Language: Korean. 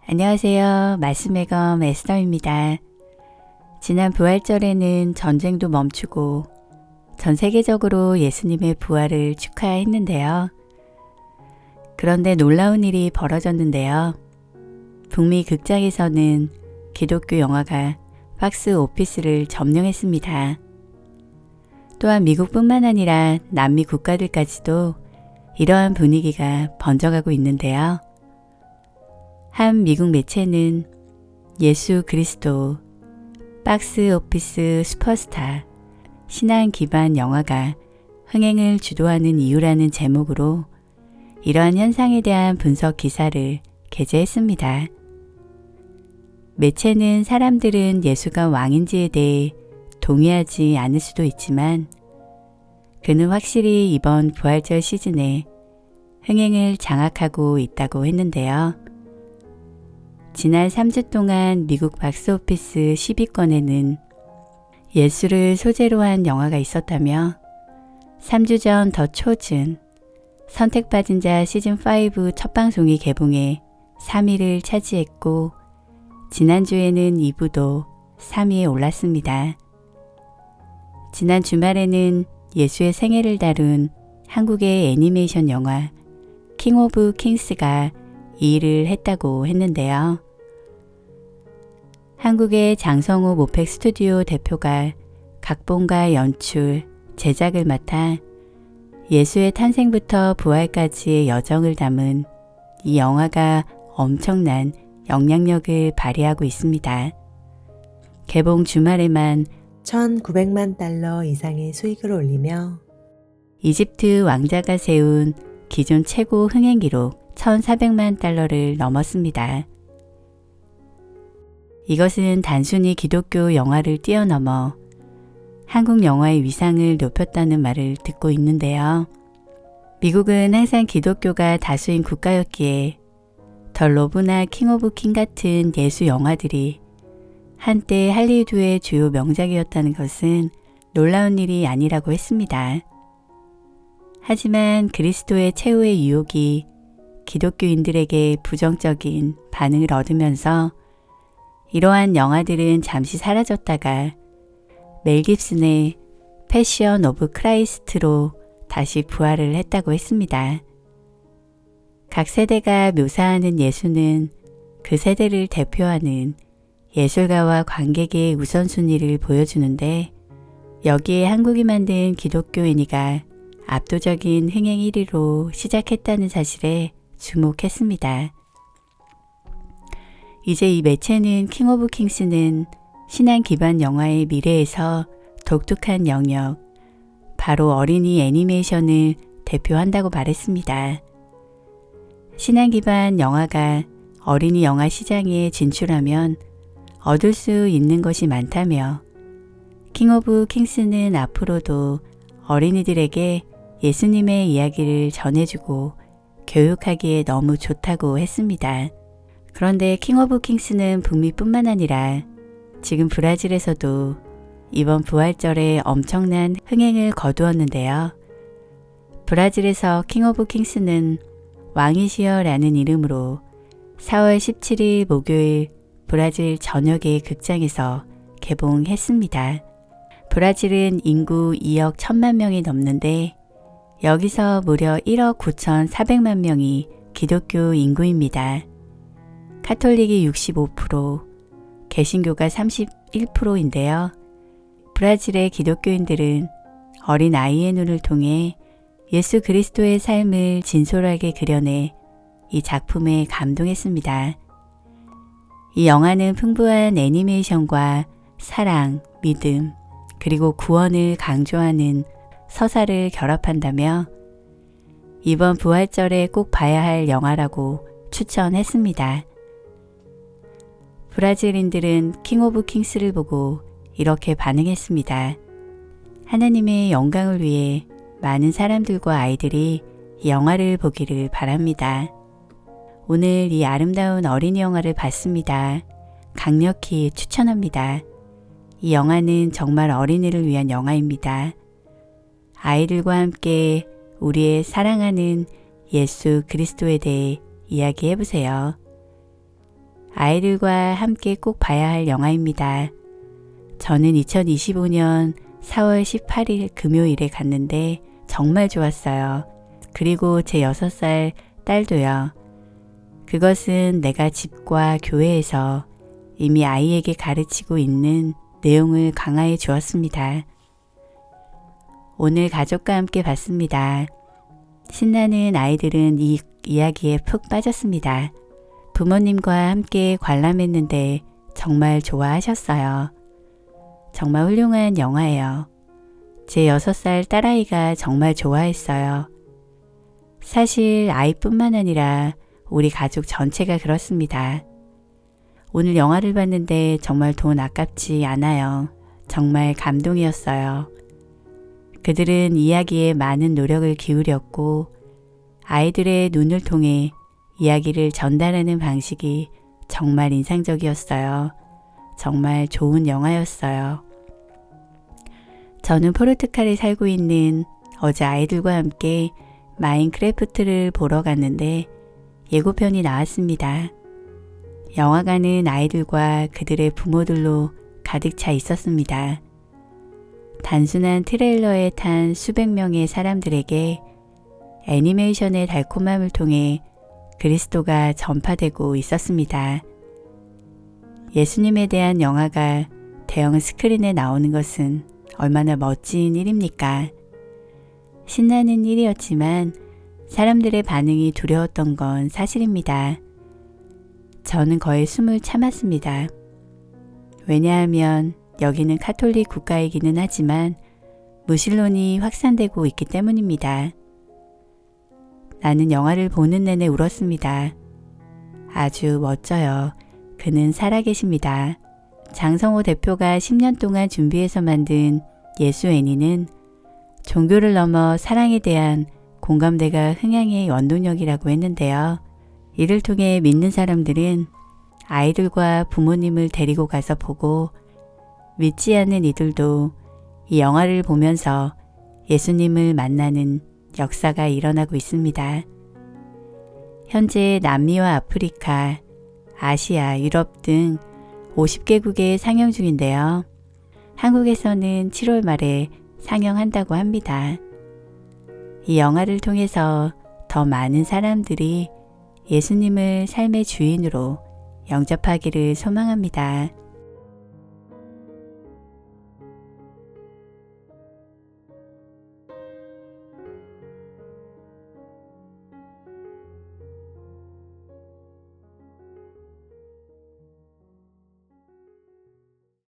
안녕하세요. 말씀의 검 에스더입니다. 지난 부활절에는 전쟁도 멈추고 전 세계적으로 예수님의 부활을 축하했는데요. 그런데 놀라운 일이 벌어졌는데요. 북미 극장에서는 기독교 영화가 박스 오피스를 점령했습니다. 또한 미국뿐만 아니라 남미 국가들까지도 이러한 분위기가 번져가고 있는데요. 한 미국 매체는 예수 그리스도 박스 오피스 슈퍼스타 신앙 기반 영화가 흥행을 주도하는 이유라는 제목으로 이러한 현상에 대한 분석 기사를 게재했습니다. 매체는 사람들은 예수가 왕인지에 대해 동의하지 않을 수도 있지만 그는 확실히 이번 부활절 시즌에 흥행을 장악하고 있다고 했는데요. 지난 3주 동안 미국 박스오피스 10위권에는 예수를 소재로 한 영화가 있었다며 3주 전 더 초즌 선택받은 자 시즌5 첫 방송이 개봉해 3위를 차지했고 지난주에는 2부도 3위에 올랐습니다. 지난 주말에는 예수의 생애를 다룬 한국의 애니메이션 영화 킹 오브 킹스가 2위를 했다고 했는데요. 한국의 장성호 모팩 스튜디오 대표가 각본과 연출, 제작을 맡아 예수의 탄생부터 부활까지의 여정을 담은 이 영화가 엄청난 영향력을 발휘하고 있습니다. 개봉 주말에만 1,900만 달러 이상의 수익을 올리며 이집트 왕자가 세운 기존 최고 흥행 기록 1,400만 달러를 넘었습니다. 이것은 단순히 기독교 영화를 뛰어넘어 한국 영화의 위상을 높였다는 말을 듣고 있는데요. 미국은 항상 기독교가 다수인 국가였기에 더 로브나 킹 오브 킹 같은 예수 영화들이 한때 할리우드의 주요 명작이었다는 것은 놀라운 일이 아니라고 했습니다. 하지만 그리스도의 최후의 유혹이 기독교인들에게 부정적인 반응을 얻으면서 이러한 영화들은 잠시 사라졌다가 멜 깁슨의 패션 오브 크라이스트로 다시 부활을 했다고 했습니다. 각 세대가 묘사하는 예수는 그 세대를 대표하는 예술가와 관객의 우선순위를 보여주는데 여기에 한국이 만든 기독교 애니가 압도적인 흥행 1위로 시작했다는 사실에 주목했습니다. 이제 이 매체는 킹 오브 킹스는 신앙 기반 영화의 미래에서 독특한 영역, 바로 어린이 애니메이션을 대표한다고 말했습니다. 신앙 기반 영화가 어린이 영화 시장에 진출하면 얻을 수 있는 것이 많다며 킹 오브 킹스는 앞으로도 어린이들에게 예수님의 이야기를 전해주고 교육하기에 너무 좋다고 했습니다. 그런데 킹 오브 킹스는 북미뿐만 아니라 지금 브라질에서도 이번 부활절에 엄청난 흥행을 거두었는데요. 브라질에서 킹 오브 킹스는 왕이시여라는 이름으로 4월 17일 목요일 브라질 전역의 극장에서 개봉했습니다. 브라질은 인구 2억 1천만 명이 넘는데 여기서 무려 1억 9,400만 명이 기독교 인구입니다. 카톨릭이 65%, 개신교가 31%인데요. 브라질의 기독교인들은 어린 아이의 눈을 통해 예수 그리스도의 삶을 진솔하게 그려내 이 작품에 감동했습니다. 이 영화는 풍부한 애니메이션과 사랑, 믿음, 그리고 구원을 강조하는 서사를 결합한다며 이번 부활절에 꼭 봐야 할 영화라고 추천했습니다. 브라질인들은 킹 오브 킹스를 보고 이렇게 반응했습니다. 하나님의 영광을 위해 많은 사람들과 아이들이 이 영화를 보기를 바랍니다. 오늘 이 아름다운 어린이 영화를 봤습니다. 강력히 추천합니다. 이 영화는 정말 어린이를 위한 영화입니다. 아이들과 함께 우리의 사랑하는 예수 그리스도에 대해 이야기해 보세요. 아이들과 함께 꼭 봐야 할 영화입니다. 저는 2025년 4월 18일 금요일에 갔는데 정말 좋았어요. 그리고 제 6살 딸도요. 그것은 내가 집과 교회에서 이미 아이에게 가르치고 있는 내용을 강화해 주었습니다. 오늘 가족과 함께 봤습니다. 신나는 아이들은 이 이야기에 푹 빠졌습니다. 부모님과 함께 관람했는데 정말 좋아하셨어요. 정말 훌륭한 영화예요. 제 6살 딸아이가 정말 좋아했어요. 사실 아이뿐만 아니라 우리 가족 전체가 그렇습니다. 오늘 영화를 봤는데 정말 돈 아깝지 않아요. 정말 감동이었어요. 그들은 이야기에 많은 노력을 기울였고 아이들의 눈을 통해 이야기를 전달하는 방식이 정말 인상적이었어요. 정말 좋은 영화였어요. 저는 포르투갈에 살고 있는 어제 아이들과 함께 마인크래프트를 보러 갔는데 예고편이 나왔습니다. 영화관은 아이들과 그들의 부모들로 가득 차 있었습니다. 단순한 트레일러에 탄 수백 명의 사람들에게 애니메이션의 달콤함을 통해 그리스도가 전파되고 있었습니다. 예수님에 대한 영화가 대형 스크린에 나오는 것은 얼마나 멋진 일입니까? 신나는 일이었지만 사람들의 반응이 두려웠던 건 사실입니다. 저는 거의 숨을 참았습니다. 왜냐하면 여기는 카톨릭 국가이기는 하지만 무신론이 확산되고 있기 때문입니다. 나는 영화를 보는 내내 울었습니다. 아주 멋져요. 그는 살아계십니다. 장성호 대표가 10년 동안 준비해서 만든 예수 애니는 종교를 넘어 사랑에 대한 공감대가 흥향의 원동력이라고 했는데요. 이를 통해 믿는 사람들은 아이들과 부모님을 데리고 가서 보고 믿지 않는 이들도 이 영화를 보면서 예수님을 만나는 역사가 일어나고 있습니다. 현재 남미와 아프리카, 아시아, 유럽 등 50개국에 상영 중인데요. 한국에서는 7월 말에 상영한다고 합니다. 이 영화를 통해서 더 많은 사람들이 예수님을 삶의 주인으로 영접하기를 소망합니다.